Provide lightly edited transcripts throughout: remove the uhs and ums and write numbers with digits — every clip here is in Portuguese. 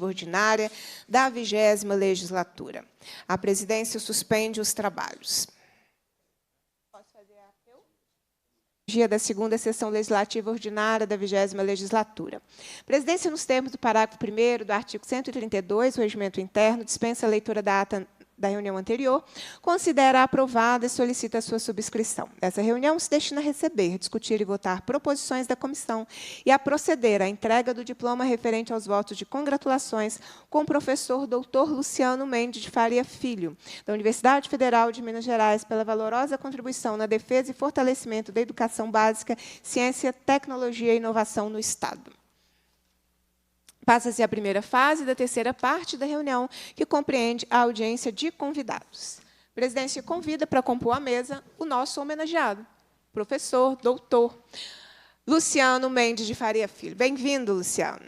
ordinária da 20ª legislatura. A presidência suspende os trabalhos. Dia da segunda sessão legislativa ordinária da 20ª legislatura. A presidência, nos termos do parágrafo 1º do artigo 132 do Regimento Interno, dispensa a leitura da ata da reunião anterior, considera aprovada e solicita a sua subscrição. Essa reunião se destina a receber, discutir e votar proposições da comissão e a proceder à entrega do diploma referente aos votos de congratulações com o professor Dr. Luciano Mendes de Faria Filho, da Universidade Federal de Minas Gerais, pela valorosa contribuição na defesa e fortalecimento da educação básica, ciência, tecnologia e inovação no Estado. Passa-se a primeira fase da terceira parte da reunião, que compreende a audiência de convidados. A presidência convida para compor a mesa o nosso homenageado, professor, doutor Luciano Mendes de Faria Filho. Bem-vindo, Luciano.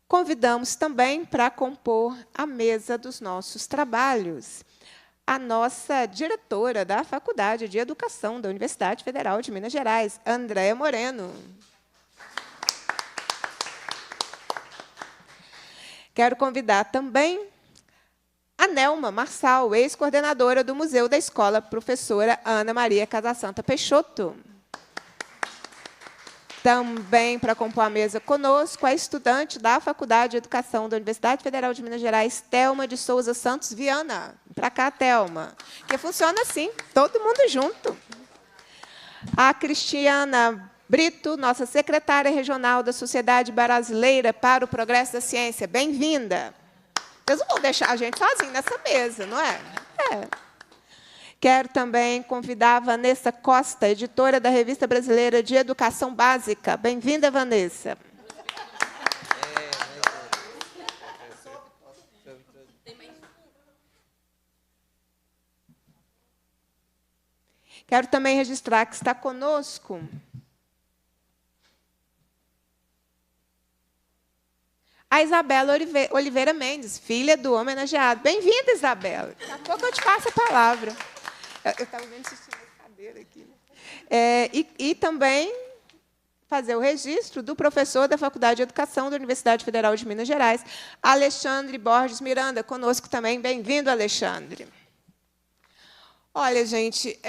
Convidamos também para compor a mesa dos nossos trabalhos a nossa diretora da Faculdade de Educação da Universidade Federal de Minas Gerais, Andréa Moreno. Quero convidar também a Nelma Marçal, ex-coordenadora do Museu da Escola, professora Ana Maria Casasanta Peixoto. Também, para compor a mesa conosco, a estudante da Faculdade de Educação da Universidade Federal de Minas Gerais, Thelma de Souza Santos Viana. Para cá, Thelma. Que funciona assim, todo mundo junto. A Cristiana Brito, nossa secretária regional da Sociedade Brasileira para o Progresso da Ciência. Bem-vinda. Vocês não vão deixar a gente sozinho nessa mesa, não é? Quero também convidar a Vanessa Costa, editora da Revista Brasileira de Educação Básica. Bem-vinda, Vanessa. Quero também registrar que está conosco a Isabela Oliveira Mendes, filha do homenageado. Bem-vinda, Isabela. Daqui a pouco eu te passo a palavra. Eu estava vendo isso na cadeira aqui. E também fazer o registro do professor da Faculdade de Educação da Universidade Federal de Minas Gerais, Alexandre Borges Miranda, conosco também. Bem-vindo, Alexandre. Olha, gente,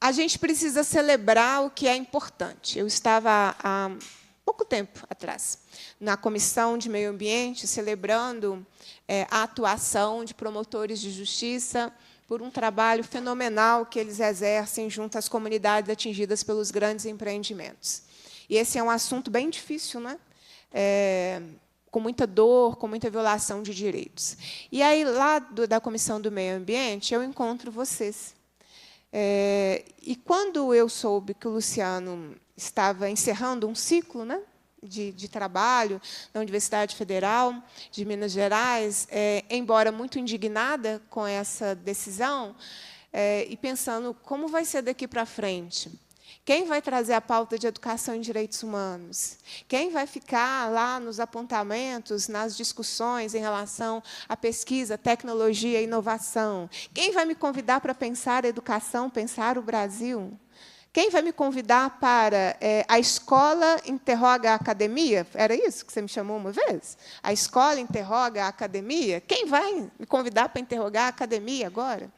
a gente precisa celebrar o que é importante. Eu estava há pouco tempo atrás na Comissão de Meio Ambiente, celebrando a atuação de promotores de justiça por um trabalho fenomenal que eles exercem junto às comunidades atingidas pelos grandes empreendimentos. E esse é um assunto bem difícil, né? Com muita dor, com muita violação de direitos. E aí, lá da Comissão do Meio Ambiente, eu encontro vocês. E quando eu soube que o Luciano estava encerrando um ciclo, né, de trabalho na Universidade Federal de Minas Gerais, embora muito indignada com essa decisão, e pensando como vai ser daqui para frente. Quem vai trazer a pauta de educação em direitos humanos? Quem vai ficar lá nos apontamentos, nas discussões em relação à pesquisa, tecnologia e inovação? Quem vai me convidar para pensar a educação, pensar o Brasil? Quem vai me convidar para a escola interroga a academia? Era isso que você me chamou uma vez? A escola interroga a academia? Quem vai me convidar para interrogar a academia agora?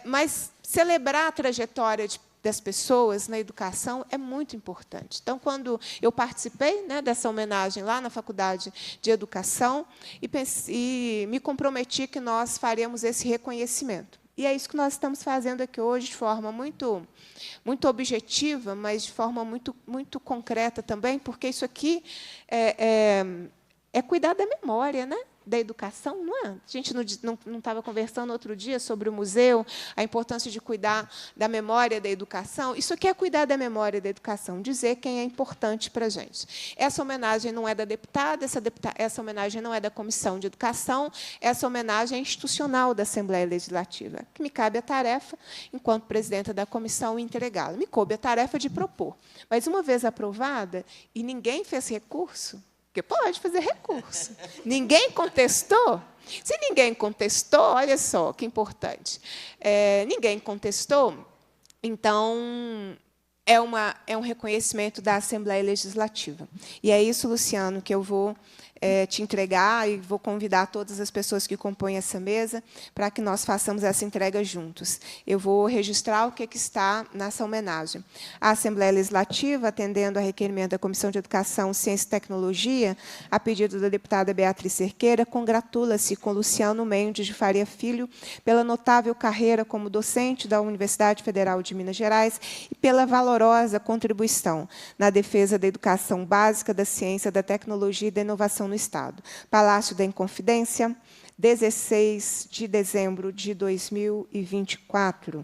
Mas celebrar a trajetória das pessoas na educação é muito importante. Então, quando eu participei, né, dessa homenagem lá na Faculdade de Educação, e me comprometi que nós faremos esse reconhecimento. E é isso que nós estamos fazendo aqui hoje, de forma muito objetiva, mas de forma muito concreta também, porque isso aqui é cuidar da memória, né? Da educação, não é? A gente não estava conversando outro dia sobre o museu, a importância de cuidar da memória da educação. Isso aqui é cuidar da memória da educação, dizer quem é importante para a gente. Essa homenagem não é da deputada, essa homenagem não é da Comissão de Educação, essa homenagem é institucional da Assembleia Legislativa, que me cabe a tarefa, enquanto presidenta da comissão, entregá-la. Me coube a tarefa de propor. Mas, uma vez aprovada, e ninguém fez recurso, Porque pode fazer recurso. Ninguém contestou? Se ninguém contestou, olha só que importante. Ninguém contestou, então é um reconhecimento da Assembleia Legislativa. E é isso, Luciano, que eu vou te entregar e vou convidar todas as pessoas que compõem essa mesa para que nós façamos essa entrega juntos. Eu vou registrar o que está nessa homenagem. A Assembleia Legislativa, atendendo a requerimento da Comissão de Educação, Ciência e Tecnologia, a pedido da deputada Beatriz Cerqueira, congratula-se com Luciano Mendes de Faria Filho pela notável carreira como docente da Universidade Federal de Minas Gerais e pela valorosa contribuição na defesa da educação básica, da ciência, da tecnologia e da inovação no Estado. Palácio da Inconfidência, 16 de dezembro de 2024.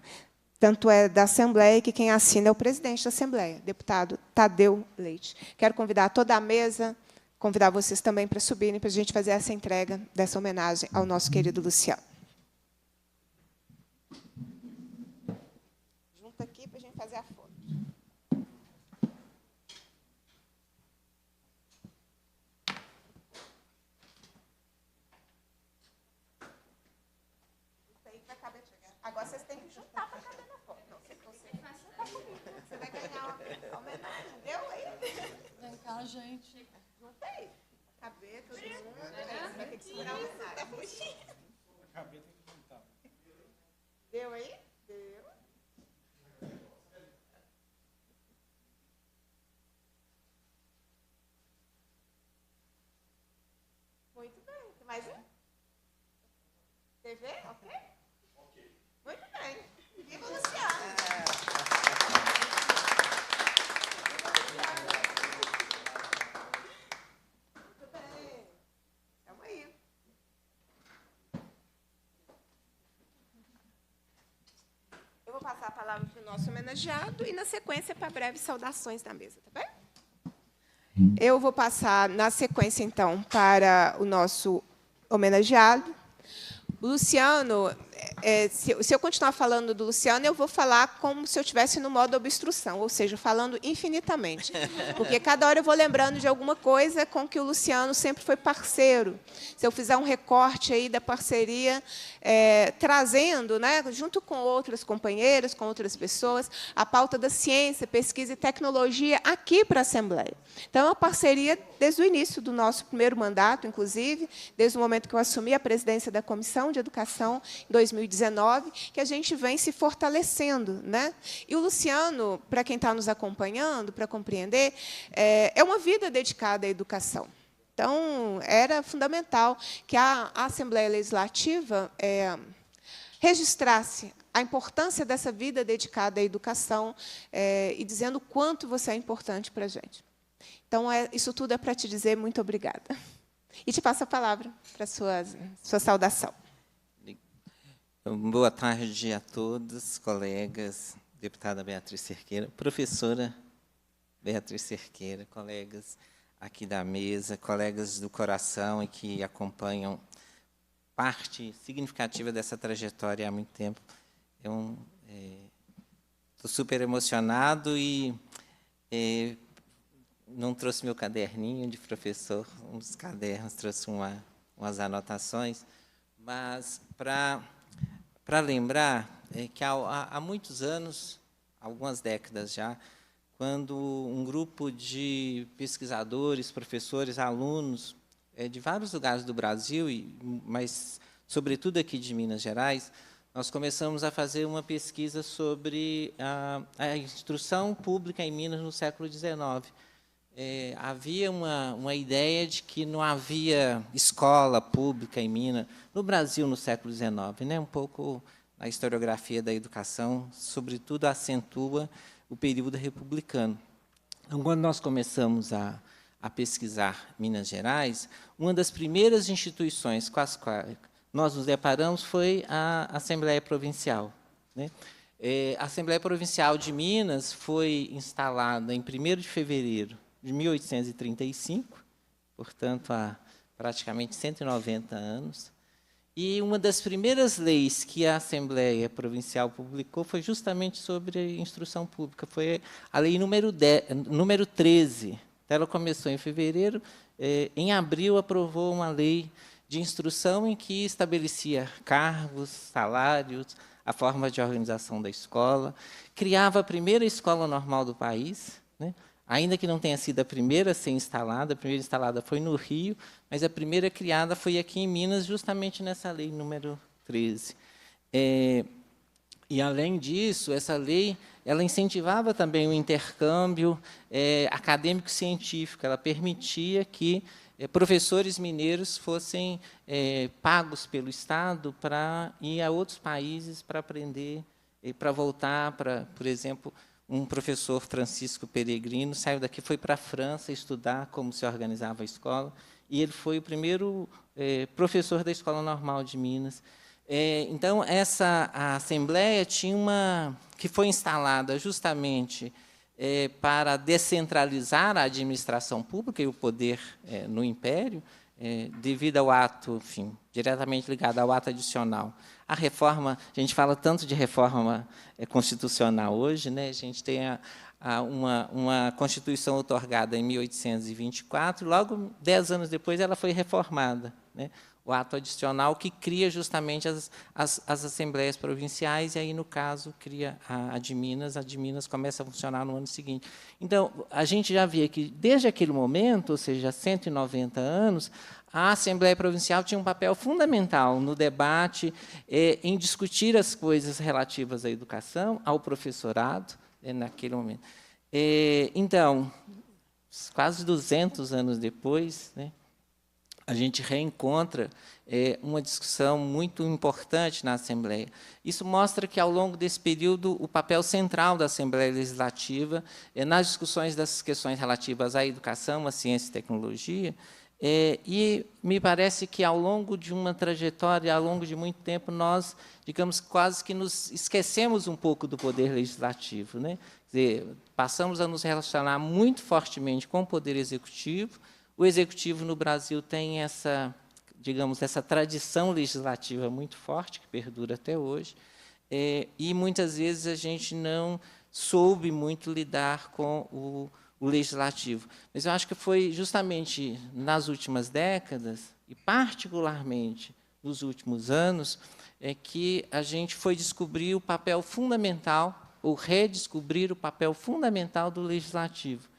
Tanto é da Assembleia que quem assina é o presidente da Assembleia, deputado Tadeu Leite. Quero convidar toda a mesa, convidar vocês também para subirem, para a gente fazer essa entrega dessa homenagem ao nosso querido Luciano. Junta aqui para a gente fazer a foto. Agora vocês têm que juntar para caber na foto. Não, você vai juntar comigo. Você vai ganhar uma homenagem. Deu aí? Vem cá, gente. Junta aí. Caber todo mundo. Você vai ter que segurar a homenagem. Caber tem que juntar. Deu aí? Deu. Muito bem. Tem mais um? TV? Ok? Muito bem. Viva o Luciano! Muito bem. Calma aí. Eu vou passar a palavra para o nosso homenageado e, na sequência, para breves saudações da mesa, tá bem? Eu vou passar, na sequência, então, para o nosso homenageado. O Luciano, se eu continuar falando do Luciano, eu vou falar como se eu estivesse no modo obstrução, ou seja, falando infinitamente. Porque cada hora eu vou lembrando de alguma coisa com que o Luciano sempre foi parceiro. Se eu fizer um recorte aí da parceria, trazendo, né, junto com outras companheiras, com outras pessoas, a pauta da ciência, pesquisa e tecnologia aqui para a Assembleia. Então, é uma parceria desde o início do nosso primeiro mandato, inclusive, desde o momento que eu assumi a presidência da Comissão de Educação, em 2019, que a gente vem se fortalecendo, né? E o Luciano, para quem está nos acompanhando, para compreender, é uma vida dedicada à educação. Então, era fundamental que a Assembleia Legislativa registrasse a importância dessa vida dedicada à educação e dizendo o quanto você é importante para a gente. Então, isso tudo é para te dizer muito obrigada. E te passo a palavra para a sua saudação. Boa tarde a todos, colegas, deputada Beatriz Cerqueira, professora Beatriz Cerqueira, colegas aqui da mesa, colegas do coração e que acompanham parte significativa dessa trajetória há muito tempo. Eu estou super emocionado e não trouxe meu caderninho de professor, um dos cadernos, trouxe umas anotações, mas para lembrar que há muitos anos, algumas décadas já, quando um grupo de pesquisadores, professores, alunos de vários lugares do Brasil, mas, sobretudo, aqui de Minas Gerais, nós começamos a fazer uma pesquisa sobre a instrução pública em Minas no século XIX. Havia uma ideia de que não havia escola pública em Minas, no Brasil, no século XIX, né? Um pouco a historiografia da educação, sobretudo, acentua o período republicano. Então, quando nós começamos a pesquisar Minas Gerais, uma das primeiras instituições com as quais nós nos deparamos foi a Assembleia Provincial, né? A Assembleia Provincial de Minas foi instalada em 1º de fevereiro de 1835, portanto, há praticamente 190 anos. E uma das primeiras leis que a Assembleia Provincial publicou foi justamente sobre a instrução pública, foi a lei número 13. Ela começou em fevereiro em abril, aprovou uma lei de instrução em que estabelecia cargos, salários, a forma de organização da escola, criava a primeira escola normal do país, né? Ainda que não tenha sido a primeira a ser instalada, a primeira instalada foi no Rio, mas a primeira criada foi aqui em Minas, justamente nessa lei número 13. E, além disso, essa lei ela incentivava também o intercâmbio acadêmico-científico, ela permitia que professores mineiros fossem pagos pelo Estado para ir a outros países para aprender, para voltar, por exemplo, um professor, Francisco Peregrino, saiu daqui, foi para a França estudar como se organizava a escola, e ele foi o primeiro professor da Escola Normal de Minas. Então, a Assembleia tinha que foi instalada justamente para descentralizar a administração pública e o poder no Império, devido ao ato, enfim, diretamente ligado ao ato adicional. A reforma, a gente fala tanto de reforma constitucional hoje, né? A gente tem uma Constituição outorgada em 1824, logo 10 anos depois ela foi reformada, né? O ato adicional que cria justamente as assembleias provinciais, e aí, no caso, cria a de Minas começa a funcionar no ano seguinte. Então, a gente já via que, desde aquele momento, ou seja, 190 anos, a Assembleia Provincial tinha um papel fundamental no debate, em discutir as coisas relativas à educação, ao professorado, naquele momento. Então, quase 200 anos depois, né, a gente reencontra uma discussão muito importante na Assembleia. Isso mostra que, ao longo desse período, o papel central da Assembleia Legislativa, nas discussões das questões relativas à educação, à ciência e tecnologia, e me parece que, ao longo de uma trajetória, ao longo de muito tempo, nós, digamos, quase que nos esquecemos um pouco do poder legislativo, né? Quer dizer, passamos a nos relacionar muito fortemente com o poder executivo. O executivo no Brasil tem essa, digamos, essa tradição legislativa muito forte, que perdura até hoje, e muitas vezes a gente não soube muito lidar com o legislativo. Mas eu acho que foi justamente nas últimas décadas, e particularmente nos últimos anos, que a gente foi descobrir o papel fundamental, ou redescobrir o papel fundamental do legislativo.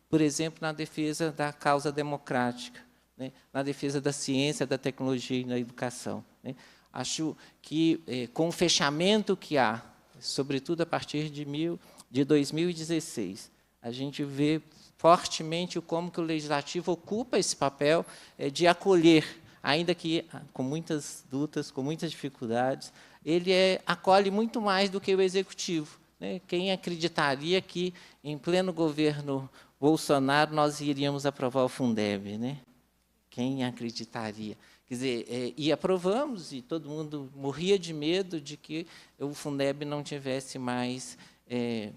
Por exemplo, na defesa da causa democrática, né, na defesa da ciência, da tecnologia e da educação, né. Acho que, com o fechamento que há, sobretudo a partir de 2016, a gente vê fortemente como que o legislativo ocupa esse papel de acolher, ainda que com muitas lutas, com muitas dificuldades, ele acolhe muito mais do que o executivo, né. Quem acreditaria que, em pleno governo Bolsonaro, nós iríamos aprovar o Fundeb, né? Quem acreditaria? Quer dizer, e aprovamos, e todo mundo morria de medo de que o Fundeb não tivesse mais,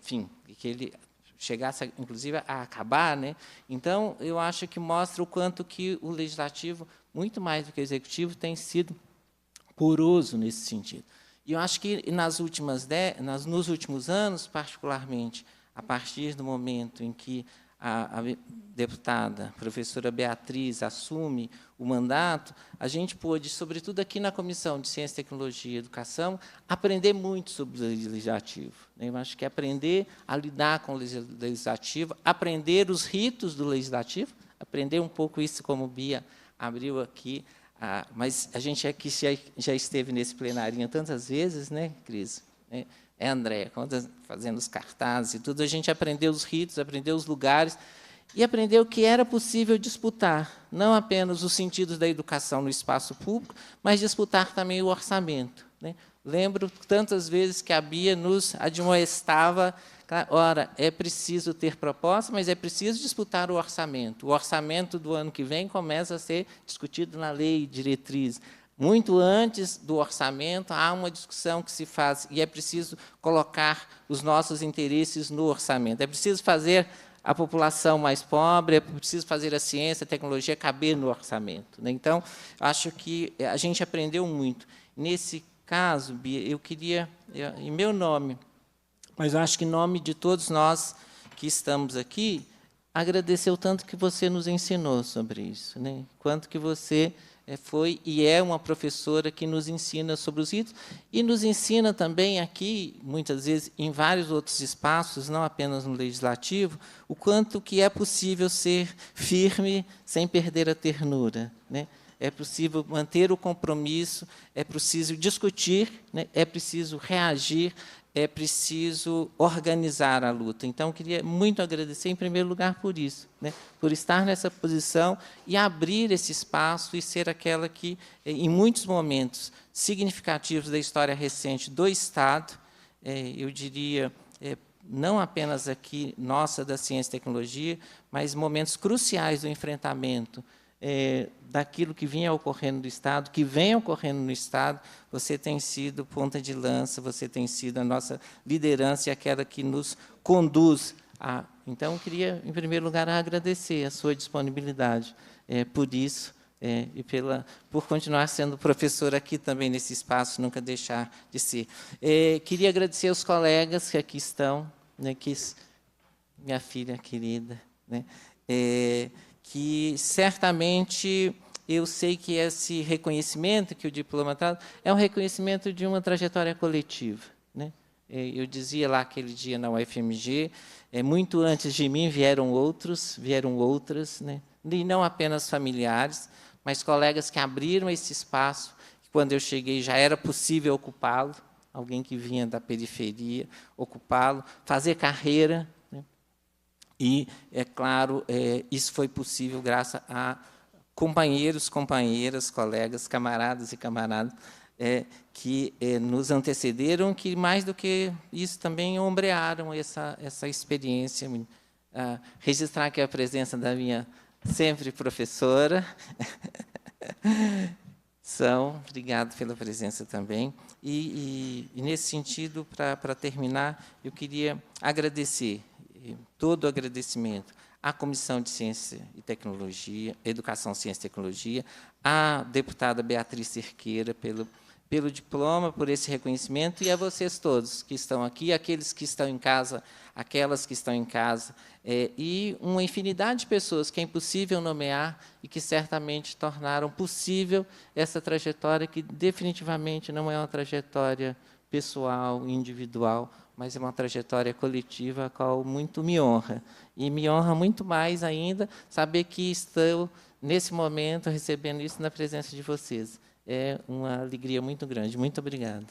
enfim, que ele chegasse, inclusive, a acabar, né? Então, eu acho que mostra o quanto que o legislativo, muito mais do que o executivo, tem sido poroso nesse sentido. E eu acho que nos últimos anos, particularmente, a partir do momento em que a deputada, professora Beatriz, assume o mandato, a gente pôde, sobretudo aqui na Comissão de Ciência, Tecnologia e Educação, aprender muito sobre o legislativo. Eu acho que aprender a lidar com o legislativo, aprender os ritos do legislativo, aprender um pouco isso, como Bia abriu aqui, mas a gente aqui já esteve nesse plenarinho tantas vezes, né, Cris? André, fazendo os cartazes e tudo, a gente aprendeu os ritos, aprendeu os lugares e aprendeu que era possível disputar, não apenas os sentidos da educação no espaço público, mas disputar também o orçamento, né? Lembro tantas vezes que a Bia nos admoestava, ora, é preciso ter proposta, mas é preciso disputar o orçamento. O orçamento do ano que vem começa a ser discutido na lei diretriz. Muito antes do orçamento, há uma discussão que se faz, e é preciso colocar os nossos interesses no orçamento. É preciso fazer a população mais pobre, é preciso fazer a ciência, a tecnologia caber no orçamento, né? Então, acho que a gente aprendeu muito. Nesse caso, Bia, eu queria, em meu nome, mas eu acho que em nome de todos nós que estamos aqui, agradecer o tanto que você nos ensinou sobre isso, né? Quanto que você foi e é uma professora que nos ensina sobre os ritos e nos ensina também aqui, muitas vezes, em vários outros espaços, não apenas no legislativo, o quanto que é possível ser firme sem perder a ternura, né? É possível manter o compromisso, é preciso discutir, né? É preciso reagir, é preciso organizar a luta. Então, queria muito agradecer, em primeiro lugar, por isso, né? Por estar nessa posição e abrir esse espaço e ser aquela que, em muitos momentos significativos da história recente do Estado, eu diria, não apenas aqui, nossa, da ciência e tecnologia, mas momentos cruciais do enfrentamento daquilo que vinha ocorrendo no Estado, que vem ocorrendo no Estado, você tem sido ponta de lança, você tem sido a nossa liderança e aquela que nos conduz a... Então, eu queria, em primeiro lugar, agradecer a sua disponibilidade por isso e por continuar sendo professora aqui também nesse espaço, nunca deixar de ser. Queria agradecer aos colegas que aqui estão, né, minha filha querida, né, que certamente eu sei que esse reconhecimento que o diploma traz é um reconhecimento de uma trajetória coletiva, né? Eu dizia lá aquele dia na UFMG, muito antes de mim vieram outros, vieram outras, né? E não apenas familiares, mas colegas que abriram esse espaço, que quando eu cheguei já era possível ocupá-lo, alguém que vinha da periferia, ocupá-lo, fazer carreira, né? E, é claro, isso foi possível graças a companheiros, companheiras, colegas, camaradas e camaradas que nos antecederam, que, mais do que isso, também ombrearam essa experiência. Registrar aqui a presença da minha sempre professora. Obrigado pela presença também. E nesse sentido, para terminar, eu queria agradecer, todo o agradecimento à Comissão de Ciência e Tecnologia, Educação, Ciência e Tecnologia, à deputada Beatriz Cerqueira pelo diploma, por esse reconhecimento, e a vocês todos que estão aqui, aqueles que estão em casa, aquelas que estão em casa, e uma infinidade de pessoas que é impossível nomear e que certamente tornaram possível essa trajetória que definitivamente não é uma trajetória pessoal, individual, mas é uma trajetória coletiva, a qual muito me honra. E me honra muito mais ainda saber que estou, nesse momento, recebendo isso na presença de vocês. É uma alegria muito grande. Muito obrigado.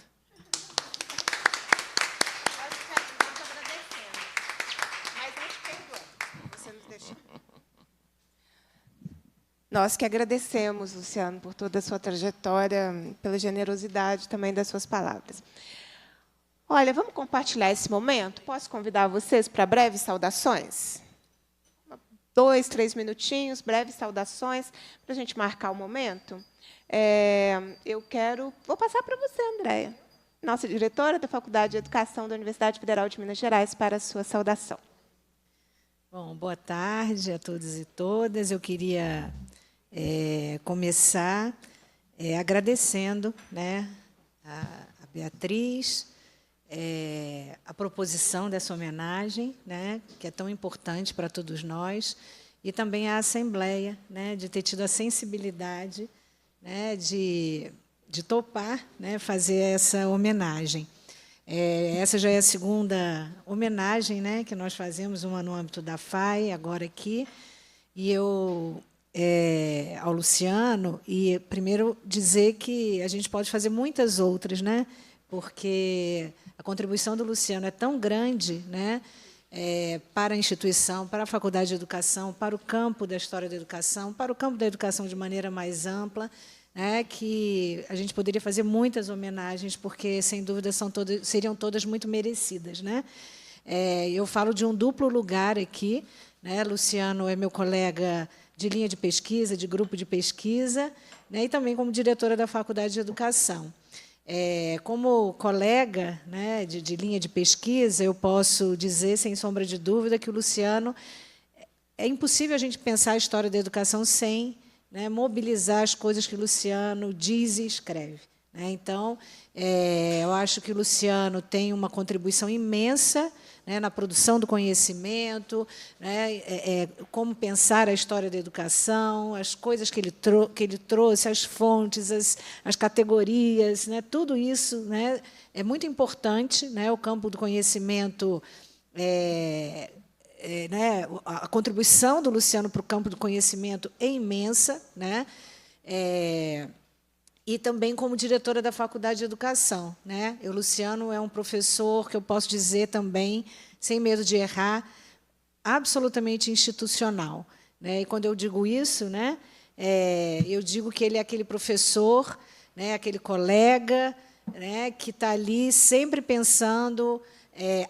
Nós que agradecemos, Luciano, por toda a sua trajetória, pela generosidade também das suas palavras. Olha, vamos compartilhar esse momento? Posso convidar vocês para breves saudações? 2, 3 minutinhos, breves saudações, para a gente marcar o momento. Vou passar para você, Andréia, nossa diretora da Faculdade de Educação da Universidade Federal de Minas Gerais, para a sua saudação. Bom, boa tarde a todos e todas. Eu queria começar agradecendo, né, a Beatriz, a proposição dessa homenagem, né, que é tão importante para todos nós, e também a Assembleia, né, de ter tido a sensibilidade, né, de topar, né, fazer essa homenagem. Essa já é a segunda homenagem, né, que nós fazemos, uma no âmbito da FAI, agora aqui, e eu, ao Luciano, e primeiro dizer que a gente pode fazer muitas outras, né, porque a contribuição do Luciano é tão grande, né, para a instituição, para a Faculdade de Educação, para o campo da história da educação, para o campo da educação de maneira mais ampla, né, que a gente poderia fazer muitas homenagens, porque, sem dúvida, seriam todas muito merecidas, né? Eu falo de um duplo lugar aqui, né? Luciano é meu colega de linha de pesquisa, de grupo de pesquisa, né, e também como diretora da Faculdade de Educação. Como colega, né, de linha de pesquisa, eu posso dizer, sem sombra de dúvida, que o Luciano... É impossível a gente pensar a história da educação sem, né, mobilizar as coisas que o Luciano diz e escreve, né? Então, eu acho que o Luciano tem uma contribuição imensa, né, na produção do conhecimento, né, como pensar a história da educação, as coisas que ele trouxe, as fontes, as categorias, né, tudo isso, né, é muito importante, né, o campo do conhecimento, né, a contribuição do Luciano para o campo do conhecimento é imensa, né, e também como diretora da Faculdade de Educação, né? O Luciano é um professor que eu posso dizer também, sem medo de errar, absolutamente institucional, né? E quando eu digo isso, né, eu digo que ele é aquele professor, né, aquele colega, né, que está ali sempre pensando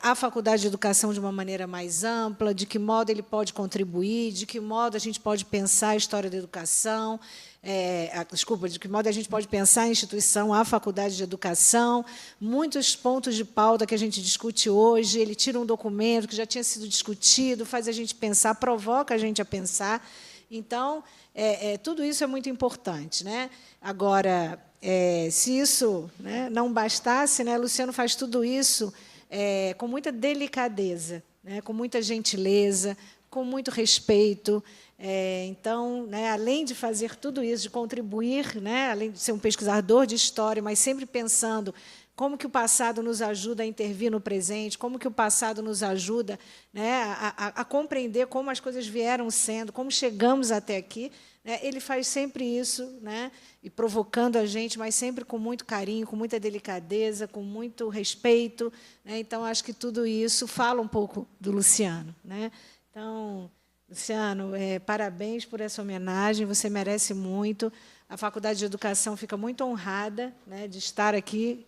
a Faculdade de Educação de uma maneira mais ampla, de que modo ele pode contribuir, de que modo a gente pode pensar a história da educação, de que modo a gente pode pensar a instituição, a Faculdade de Educação, muitos pontos de pauta que a gente discute hoje, ele tira um documento que já tinha sido discutido, faz a gente pensar, provoca a gente a pensar. Então, tudo isso é muito importante, né? Agora, se isso, né, não bastasse, né, Luciano faz tudo isso com muita delicadeza, né, com muita gentileza, com muito respeito. Então, né, além de fazer tudo isso, de contribuir, né, além de ser um pesquisador de história, mas sempre pensando como que o passado nos ajuda a intervir no presente, como que o passado nos ajuda, né, a compreender como as coisas vieram sendo, como chegamos até aqui, né, ele faz sempre isso, né, e provocando a gente, mas sempre com muito carinho, com muita delicadeza, com muito respeito, né. Então, acho que tudo isso fala um pouco do Luciano, né. Então, Luciano, parabéns por essa homenagem, você merece muito. A Faculdade de Educação fica muito honrada, né, de estar aqui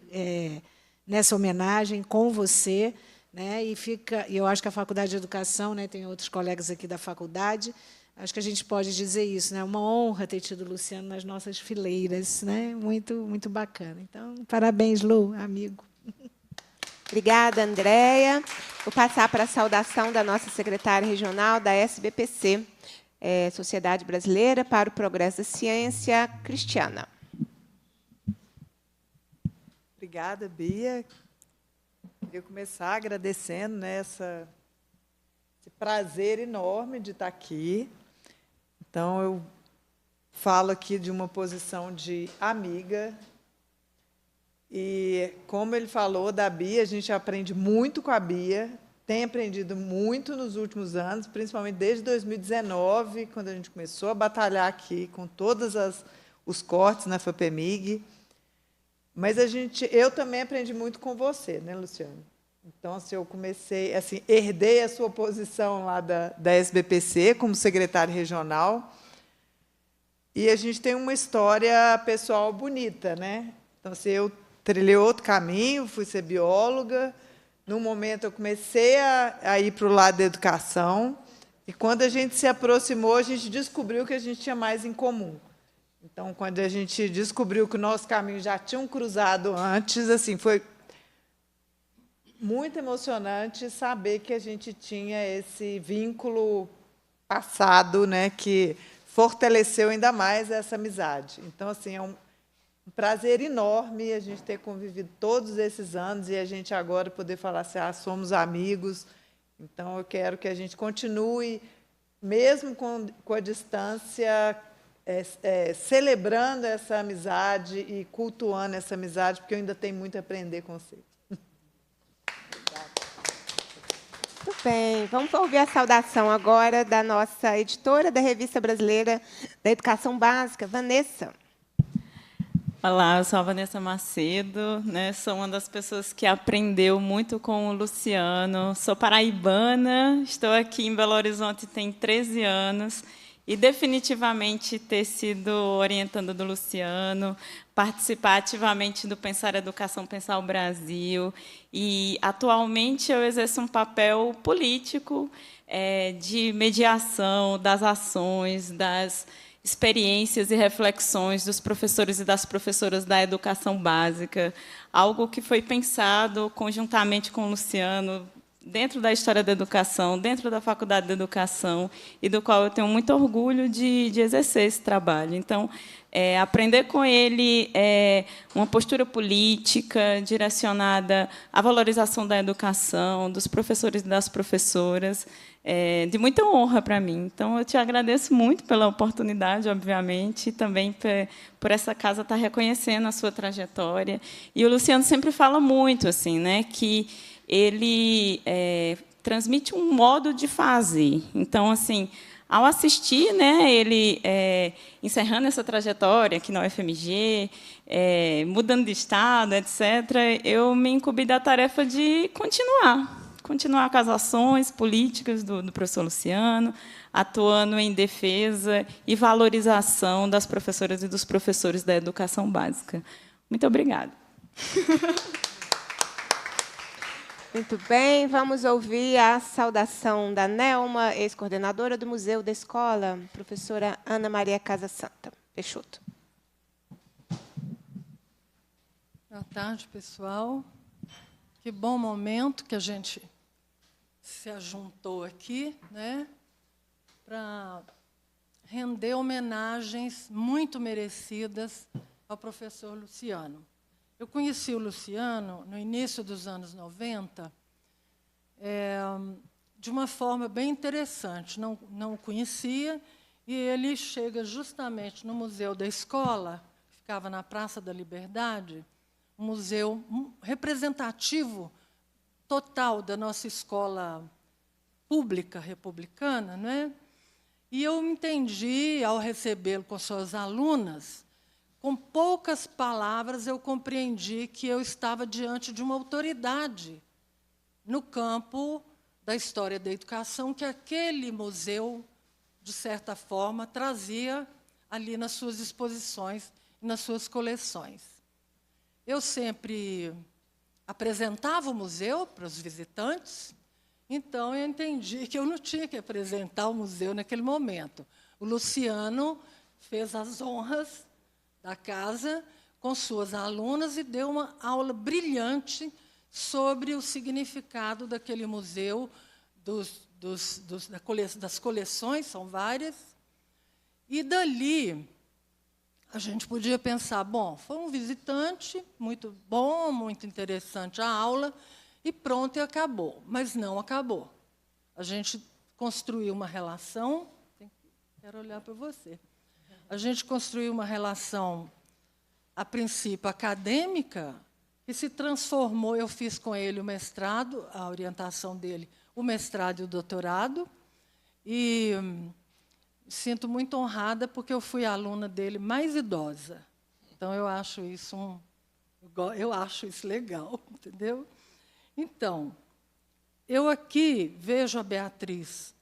nessa homenagem com você, né, e eu acho que a Faculdade de Educação, né, tem outros colegas aqui da faculdade, acho que a gente pode dizer isso, né, é uma honra ter tido o Luciano nas nossas fileiras, né, muito, muito bacana. Então, parabéns, Lu, amigo. Obrigada, Andréia. Vou passar para a saudação da nossa secretária regional da SBPC, Sociedade Brasileira para o Progresso da Ciência, Cristiana. Obrigada, Bia. Queria começar agradecendo, né, esse prazer enorme de estar aqui. Então, eu falo aqui de uma posição de amiga. E, como ele falou da Bia, a gente aprende muito com a Bia, tem aprendido muito nos últimos anos, principalmente desde 2019, quando a gente começou a batalhar aqui com todos os cortes na FAPEMIG. Mas eu também aprendi muito com você, né, Luciano? Então, assim, eu comecei, assim, herdei a sua posição lá da SBPC como secretária regional. E a gente tem uma história pessoal bonita, né? Então, assim, eu trilhei outro caminho, fui ser bióloga. No momento, eu comecei a ir para o lado da educação. E, quando a gente se aproximou, a gente descobriu que a gente tinha mais em comum. Então, quando a gente descobriu que o nosso caminho já tinham cruzado antes, assim, foi muito emocionante saber que a gente tinha esse vínculo passado, né, que fortaleceu ainda mais essa amizade. Então, assim, é um prazer enorme a gente ter convivido todos esses anos e a gente agora poder falar assim, somos amigos. Então, eu quero que a gente continue, mesmo com a distância, celebrando essa amizade e cultuando essa amizade, porque eu ainda tenho muito a aprender com você. Muito bem, vamos ouvir a saudação agora da nossa editora da Revista Brasileira da Educação Básica, Vanessa. Olá, eu sou a Vanessa Macedo, né? Sou uma das pessoas que aprendeu muito com o Luciano. Sou paraibana, estou aqui em Belo Horizonte tem 13 anos e definitivamente ter sido orientanda do Luciano, participar ativamente do Pensar Educação, Pensar o Brasil. E, atualmente, eu exerço um papel político de mediação das ações, das experiências e reflexões dos professores e das professoras da educação básica, algo que foi pensado conjuntamente com o Luciano dentro da história da educação, dentro da Faculdade de Educação, e do qual eu tenho muito orgulho de exercer esse trabalho. Então, aprender com ele uma postura política direcionada à valorização da educação, dos professores e das professoras, de muita honra para mim. Então, eu te agradeço muito pela oportunidade, obviamente, e também por essa casa estar reconhecendo a sua trajetória. E o Luciano sempre fala muito assim, né, que ele transmite um modo de fazer. Então, assim, ao assistir, né, ele encerrando essa trajetória aqui na UFMG, mudando de estado, etc., eu me incumbi da tarefa de continuar com as ações políticas do professor Luciano, atuando em defesa e valorização das professoras e dos professores da educação básica. Muito obrigada. Muito bem, vamos ouvir a saudação da Nelma, ex-coordenadora do Museu da Escola, professora Ana Maria Casa Santa. Peixoto. Boa tarde, pessoal. Que bom momento que a gente se ajuntou aqui, né, para render homenagens muito merecidas ao professor Luciano. Eu conheci o Luciano no início dos anos 90, de uma forma bem interessante. Não o conhecia, e ele chega justamente no Museu da Escola, que ficava na Praça da Liberdade, um museu representativo total da nossa escola pública republicana, né? E eu entendi, ao recebê-lo com suas alunas, com poucas palavras eu compreendi que eu estava diante de uma autoridade no campo da história da educação, que aquele museu, de certa forma, trazia ali nas suas exposições e nas suas coleções. Eu sempre apresentava o museu para os visitantes, então eu entendi que eu não tinha que apresentar o museu naquele momento. O Luciano fez as honras da casa com suas alunas e deu uma aula brilhante sobre o significado daquele museu, das coleções, são várias. E, dali, a gente podia pensar, bom, foi um visitante, muito bom, muito interessante a aula, e pronto, e acabou. Mas não acabou. A gente construiu uma relação... Quero olhar para você. A gente construiu uma relação, a princípio, acadêmica, que se transformou. Eu fiz com ele o mestrado, a orientação dele, o mestrado e o doutorado, e me sinto muito honrada porque eu fui a aluna dele mais idosa. Então, eu acho isso legal, entendeu? Então, eu aqui vejo a Beatriz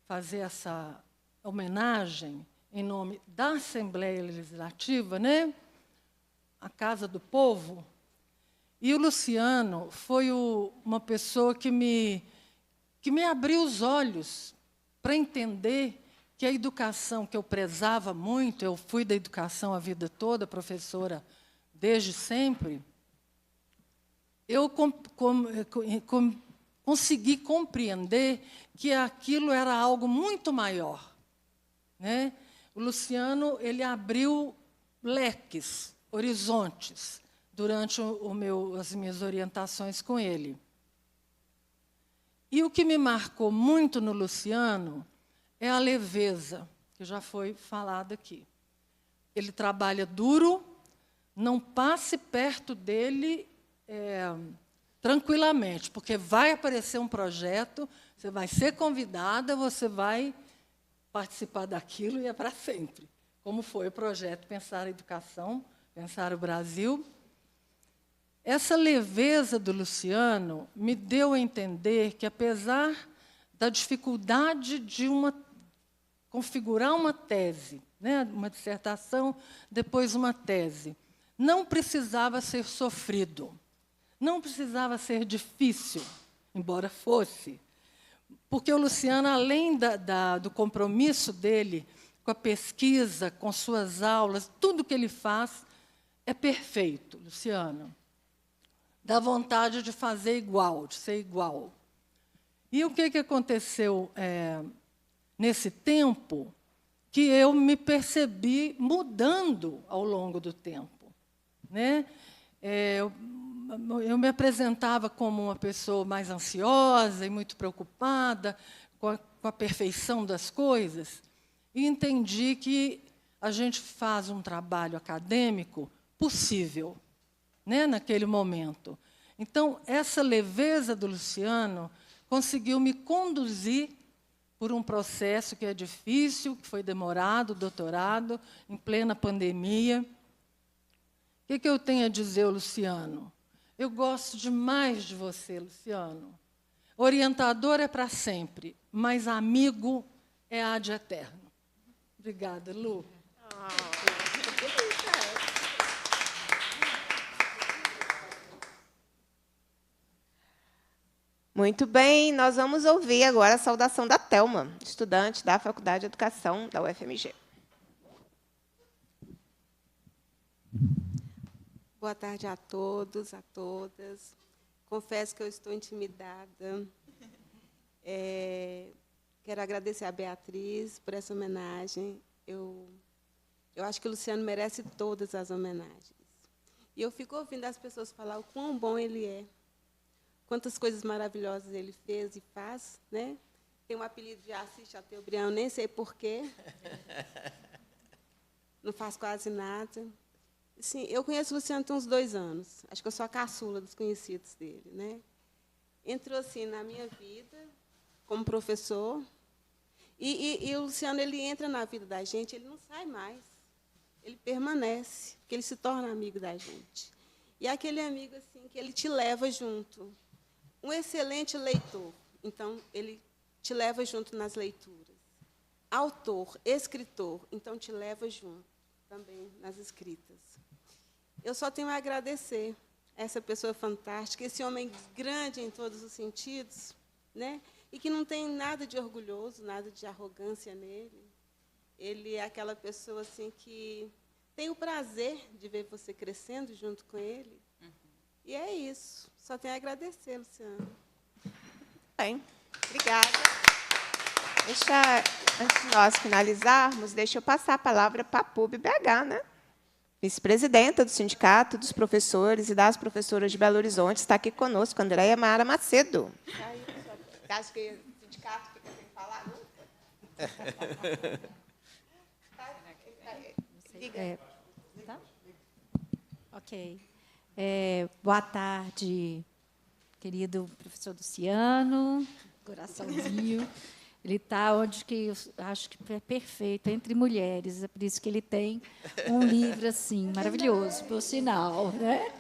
fazer essa homenagem em nome da Assembleia Legislativa, né? A Casa do Povo. E o Luciano foi uma pessoa que me abriu os olhos para entender que a educação que eu prezava muito, eu fui da educação a vida toda, professora desde sempre, eu consegui compreender que aquilo era algo muito maior, né? O Luciano ele abriu leques, horizontes, durante as minhas orientações com ele. E o que me marcou muito no Luciano é a leveza, que já foi falada aqui. Ele trabalha duro, não passe perto dele tranquilamente, porque vai aparecer um projeto, você vai ser convidada, você vai participar daquilo e é para sempre, como foi o projeto Pensar a Educação, Pensar o Brasil. Essa leveza do Luciano me deu a entender que, apesar da dificuldade de configurar uma tese, né, uma dissertação, depois uma tese, não precisava ser sofrido, não precisava ser difícil, embora fosse, porque o Luciano, além do compromisso dele com a pesquisa, com suas aulas, tudo que ele faz é perfeito, Luciano. da vontade de fazer igual, de ser igual. E o que aconteceu nesse tempo que eu me percebi mudando ao longo do tempo, né? Eu me apresentava como uma pessoa mais ansiosa e muito preocupada com a perfeição das coisas, e entendi que a gente faz um trabalho acadêmico possível, né, naquele momento. Então, essa leveza do Luciano conseguiu me conduzir por um processo que é difícil, que foi demorado, doutorado, em plena pandemia. O que eu tenho a dizer, Luciano? Eu gosto demais de você, Luciano. Orientador é para sempre, mas amigo é ad eterno. Obrigada, Lu. Muito bem, nós vamos ouvir agora a saudação da Thelma, estudante da Faculdade de Educação da UFMG. Boa tarde a todos, a todas. Confesso que eu estou intimidada. Quero agradecer a Beatriz por essa homenagem. Eu acho que o Luciano merece todas as homenagens. E eu fico ouvindo as pessoas falar o quão bom ele é, quantas coisas maravilhosas ele fez e faz, né? Tem um apelido de Assis Chateaubriand, nem sei porquê. Não faz quase nada. Sim, eu conheço o Luciano tem uns 2 anos. Acho que eu sou a caçula dos conhecidos dele, né? Entrou assim na minha vida como professor. E o Luciano, ele entra na vida da gente, ele não sai mais. Ele permanece, porque ele se torna amigo da gente. E é aquele amigo assim que ele te leva junto. Um excelente leitor, então ele te leva junto nas leituras. Autor, escritor, então te leva junto também nas escritas. Eu só tenho a agradecer a essa pessoa fantástica, esse homem grande em todos os sentidos, né? E que não tem nada de orgulhoso, nada de arrogância nele. Ele é aquela pessoa assim que tem o prazer de ver você crescendo junto com ele. E é isso. Só tenho a agradecer, Luciano. Bem, obrigada. Antes de nós finalizarmos, deixa eu passar a palavra para a PUB BH, né? Vice-presidenta do Sindicato dos Professores e das Professoras de Belo Horizonte, está aqui conosco, Andréia Mara Macedo. Você acha que o sindicato fica sem falar nunca? Tá? Ok. Boa tarde, querido professor Luciano, coraçãozinho. Ele está onde que eu acho que é perfeito, entre mulheres. É por isso que ele tem um livro assim maravilhoso, por sinal, né?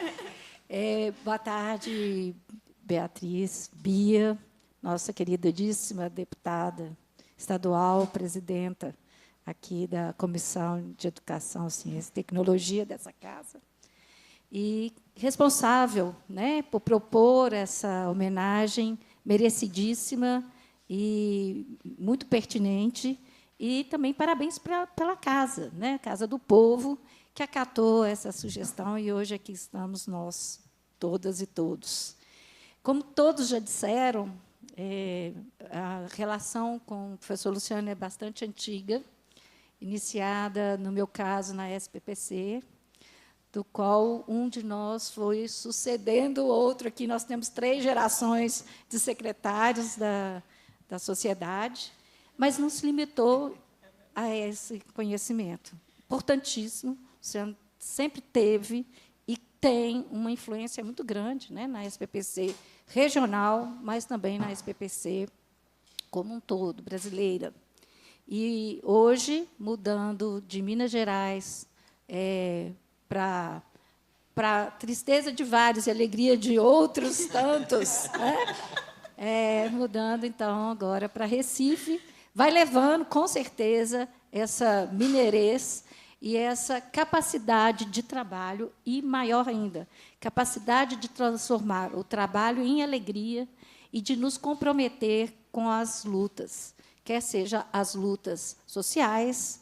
Boa tarde, Beatriz, Bia, nossa queridíssima deputada estadual, presidenta aqui da Comissão de Educação, Ciência e Tecnologia dessa casa, e responsável, né, por propor essa homenagem merecidíssima e muito pertinente, e também parabéns pela casa, né, Casa do Povo, que acatou essa sugestão, e hoje aqui estamos nós, todas e todos. Como todos já disseram, a relação com o professor Luciano é bastante antiga, iniciada, no meu caso, na SPPC, do qual um de nós foi sucedendo o outro. Aqui nós temos 3 gerações de secretários da sociedade, mas não se limitou a esse conhecimento. Importantíssimo, o Luciano sempre teve e tem uma influência muito grande, né, na SPPC regional, mas também na SPPC como um todo, brasileira. E, hoje, mudando de Minas Gerais para tristeza de vários e alegria de outros tantos, né? Mudando, então, agora para Recife, vai levando, com certeza, essa mineirês e essa capacidade de trabalho, e, maior ainda, capacidade de transformar o trabalho em alegria e de nos comprometer com as lutas, quer seja as lutas sociais,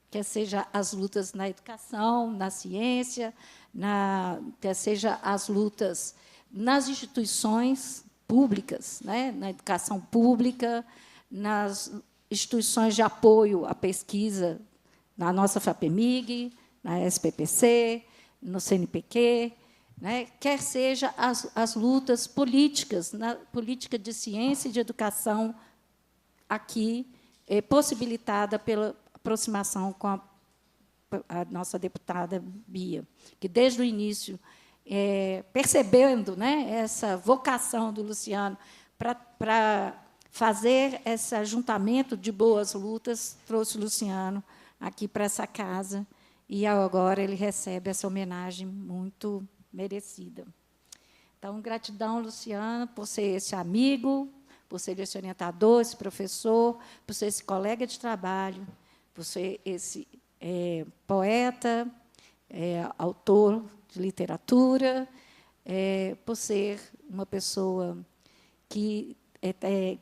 quer seja as lutas na educação, na ciência, quer seja as lutas nas instituições públicas, né, na educação pública, nas instituições de apoio à pesquisa, na nossa FAPEMIG, na SPPC, no CNPq, né, quer seja as lutas políticas, na política de ciência e de educação aqui, possibilitada pela aproximação com a nossa deputada Bia, que, desde o início, percebendo, né, essa vocação do Luciano para fazer esse ajuntamento de boas lutas, trouxe o Luciano aqui para essa casa, e agora ele recebe essa homenagem muito merecida. Então, gratidão, Luciano, por ser esse amigo, por ser esse orientador, esse professor, por ser esse colega de trabalho, por ser esse poeta, autor de literatura, por ser uma pessoa que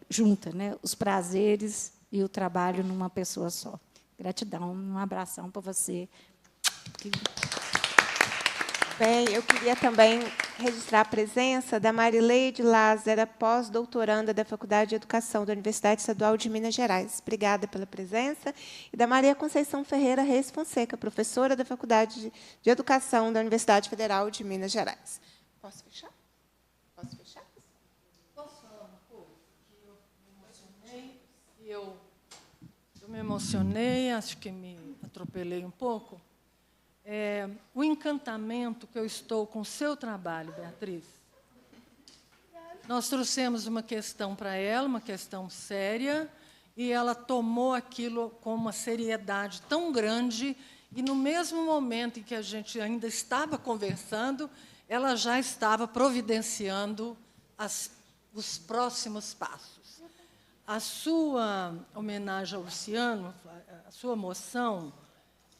junta, né, os prazeres e o trabalho numa pessoa só. Gratidão, um abração para você. Bem, eu queria também registrar a presença da Marileide Lázara, pós-doutoranda da Faculdade de Educação da Universidade Estadual de Minas Gerais. Obrigada pela presença. E da Maria Conceição Ferreira Reis Fonseca, professora da Faculdade de Educação da Universidade Federal de Minas Gerais. Posso fechar? Posso fechar? Posso falar uma coisa? Eu me emocionei, acho que me atropelei um pouco. O encantamento que eu estou com o seu trabalho, Beatriz. Nós trouxemos uma questão para ela, uma questão séria, e ela tomou aquilo com uma seriedade tão grande, e, no mesmo momento em que a gente ainda estava conversando, ela já estava providenciando os próximos passos. A sua homenagem ao Luciano, a sua moção,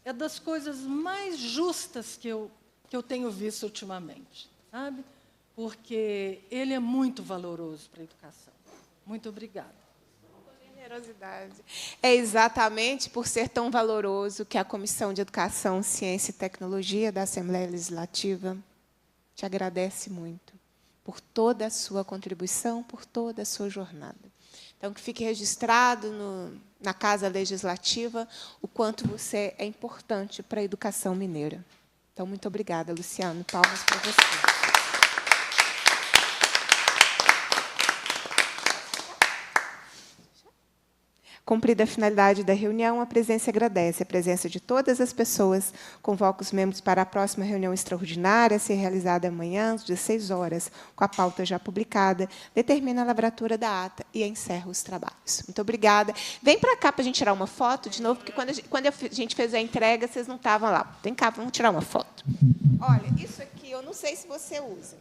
é das coisas mais justas que eu tenho visto ultimamente, sabe? Porque ele é muito valoroso para a educação. Muito obrigada. Generosidade. É exatamente por ser tão valoroso que a Comissão de Educação, Ciência e Tecnologia da Assembleia Legislativa te agradece muito por toda a sua contribuição, por toda a sua jornada. Então, que fique registrado na Casa Legislativa o quanto você é importante para a educação mineira. Então, muito obrigada, Luciano. Palmas para você. Cumprida a finalidade da reunião, a presença agradece. A presença de todas as pessoas. Convoca os membros para a próxima reunião extraordinária, a ser realizada amanhã, às 16 horas, com a pauta já publicada. Determina a lavratura da ata e encerra os trabalhos. Muito obrigada. Vem para cá para a gente tirar uma foto de novo, porque quando a gente fez a entrega, vocês não estavam lá. Vem cá, vamos tirar uma foto. Olha, isso aqui eu não sei se você usa.